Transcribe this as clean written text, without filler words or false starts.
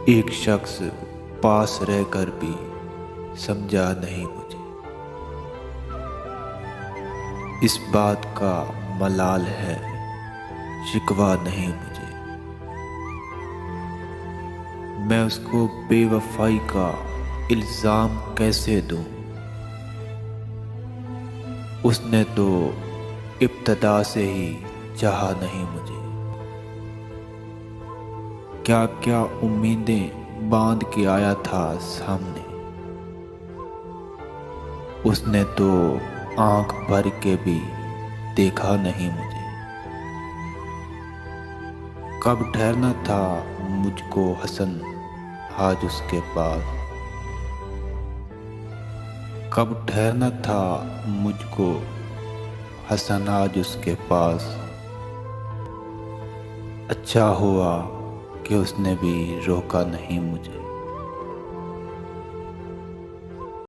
एक शख्स पास रहकर भी समझा नहीं मुझे। इस बात का मलाल है, शिकवा नहीं मुझे। मैं उसको बेवफाई का इल्ज़ाम कैसे दूं? उसने तो इब्तदा से ही चाहा नहीं मुझे। क्या क्या उम्मीदें बांध के आया था सामने, उसने तो आंख भर के भी देखा नहीं मुझे। कब ठहरना था मुझको हसन आज उसके पास, कब ठहरना था मुझको हसन आज उसके पास। अच्छा हुआ कि उसने भी रोका नहीं मुझे।